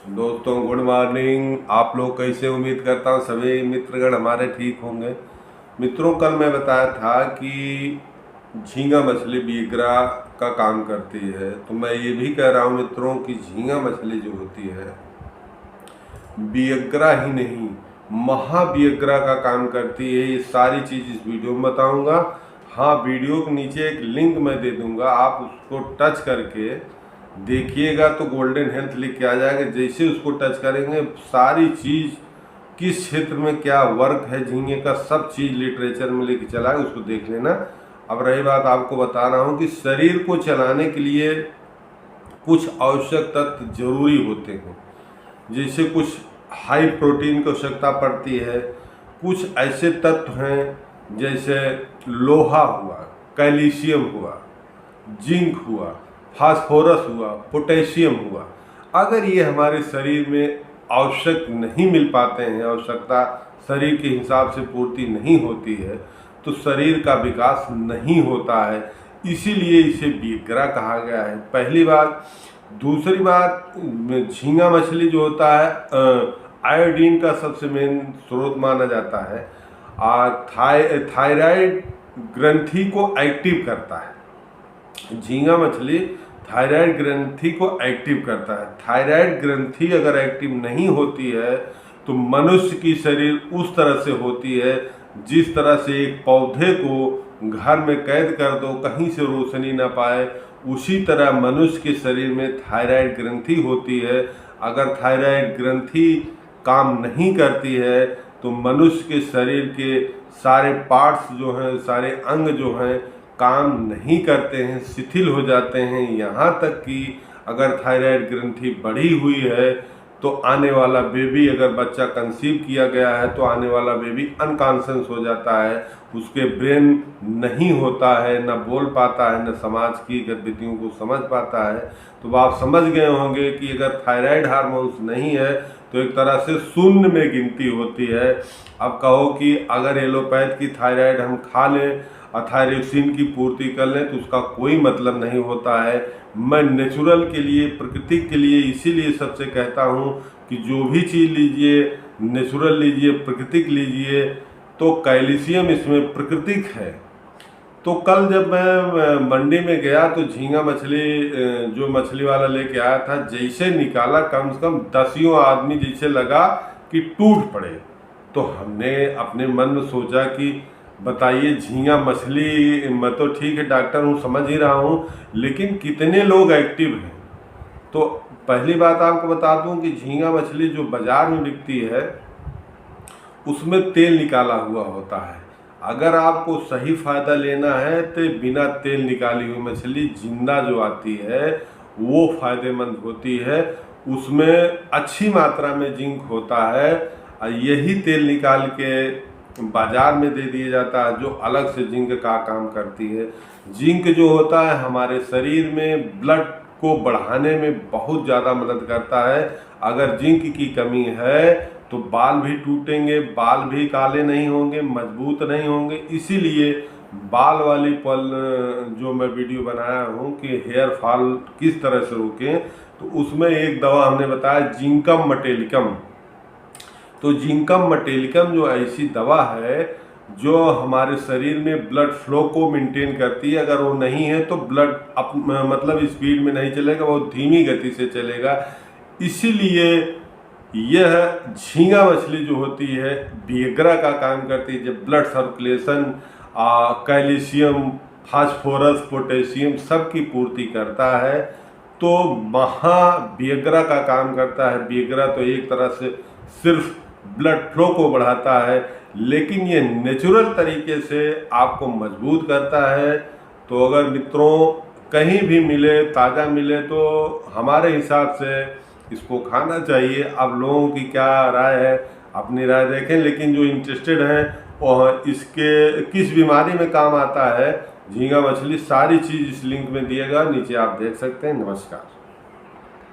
दोस्तों good morning. आप लोग कैसे? उम्मीद करता हूँ सभी मित्रगण हमारे ठीक होंगे। मित्रों, कल मैं बताया था कि झींगा मछली बीगरा का काम करती है, तो मैं ये भी कह रहा हूँ मित्रों कि झींगा मछली जो होती है बीगरा ही नहीं महाबीगरा का काम करती है। ये सारी चीज़ इस वीडियो में बताऊंगा। हाँ, वीडियो के नीचे एक लिंक मैं दे दूंगा, आप उसको टच करके देखिएगा तो गोल्डन हेल्थ लिख के आ जाएगा। जैसे उसको टच करेंगे सारी चीज़ किस क्षेत्र में क्या वर्क है झींगे का, सब चीज़ लिटरेचर में लेके चला है, उसको देख लेना। अब रही बात, आपको बता रहा हूँ कि शरीर को चलाने के लिए कुछ आवश्यक तत्व जरूरी होते हैं। जैसे कुछ हाई प्रोटीन की आवश्यकता पड़ती है, कुछ ऐसे तत्व हैं जैसे लोहा हुआ, कैल्शियम हुआ, जिंक हुआ, फास्फोरस हुआ, पोटेशियम हुआ। अगर ये हमारे शरीर में आवश्यक नहीं मिल पाते हैं, आवश्यकता शरीर के हिसाब से पूर्ति नहीं होती है, तो शरीर का विकास नहीं होता है। इसीलिए इसे बीगरा कहा गया है, पहली बात। दूसरी बात, झींगा मछली जो होता है आयोडीन का सबसे मेन स्रोत माना जाता है। थायराइड ग्रंथि को एक्टिव करता है। झींगा मछली थायराइड ग्रंथि को एक्टिव करता है। थायराइड ग्रंथि अगर एक्टिव नहीं होती है तो मनुष्य की शरीर उस तरह से होती है जिस तरह से एक पौधे को घर में कैद कर दो, कहीं से रोशनी ना पाए, उसी तरह मनुष्य के शरीर में थायराइड ग्रंथि होती है। अगर थायराइड ग्रंथि काम नहीं करती है तो मनुष्य के शरीर के सारे पार्ट्स जो हैं, सारे अंग जो हैं, काम नहीं करते हैं, शिथिल हो जाते हैं। यहाँ तक कि अगर थायराइड ग्रंथि बढ़ी हुई है तो आने वाला बेबी, अगर बच्चा कंसीव किया गया है तो आने वाला बेबी अनकॉन्शियस हो जाता है, उसके ब्रेन नहीं होता है, न बोल पाता है, न समाज की गतिविधियों को समझ पाता है। तो आप समझ गए होंगे कि अगर थायराइड हार्मोन्स नहीं है तो एक तरह से शून्य में गिनती होती है। अब कहो कि अगर एलोपैथ की थायराइड हम खा लें, थायरोक्सिन की पूर्ति कर लें, तो उसका कोई मतलब नहीं होता है। मैं नेचुरल के लिए, प्रकृति के लिए इसीलिए सबसे कहता हूँ कि जो भी चीज़ लीजिए नेचुरल लीजिए, प्राकृतिक लीजिए, तो कैल्शियम इसमें प्राकृतिक है। तो कल जब मैं मंडी में गया तो झींगा मछली जो मछली वाला लेके आया था, जैसे निकाला कम से कम 10 आदमी जैसे लगा कि टूट पड़े। तो हमने अपने मन में सोचा कि बताइए, झींगा मछली, मैं तो ठीक है डॉक्टर हूँ, समझ ही रहा हूँ, लेकिन कितने लोग एक्टिव हैं। तो पहली बात आपको बता दूं कि झींगा मछली जो बाजार में बिकती है उसमें तेल निकाला हुआ होता है। अगर आपको सही फायदा लेना है तो बिना तेल निकाली हुई मछली जिंदा जो आती है वो फायदेमंद होती है। उसमें अच्छी मात्रा में जिंक होता है और यही तेल निकाल के बाजार में दे दिया जाता है जो अलग से जिंक का काम करती है। जिंक जो होता है हमारे शरीर में ब्लड को बढ़ाने में बहुत ज़्यादा मदद करता है। अगर जिंक की कमी है तो बाल भी टूटेंगे, बाल भी काले नहीं होंगे, मजबूत नहीं होंगे। इसीलिए बाल वाली पल जो मैं वीडियो बनाया हूँ कि हेयर फॉल किस तरह से रोकें, तो उसमें एक दवा हमने बताया जिंकम मटेलिकम। तो जिंकम मटेलिकम जो ऐसी दवा है जो हमारे शरीर में ब्लड फ्लो को मेंटेन करती है। अगर वो नहीं है तो ब्लड मतलब स्पीड में नहीं चलेगा, वो धीमी गति से चलेगा। इसीलिए यह झींगा मछली जो होती है बीगरा का काम करती है, जब blood circulation, calcium, phosphorus, potassium सबकी पूर्ति करता है, तो महाबीगरा का काम करता है। बीगरा तो एक तरह से सिर्फ ब्लड फ्लो को बढ़ाता है, लेकिन ये नेचुरल तरीके से आपको मजबूत करता है। तो अगर मित्रों कहीं भी मिले, ताज़ा मिले, तो हमारे हिसाब से इसको खाना चाहिए। अब लोगों की क्या राय है, अपनी राय देखें, लेकिन जो इंटरेस्टेड हैं और इसके किस बीमारी में काम आता है झींगा मछली, सारी चीज़ इस लिंक में दिएगा, नीचे आप देख सकते हैं। नमस्कार।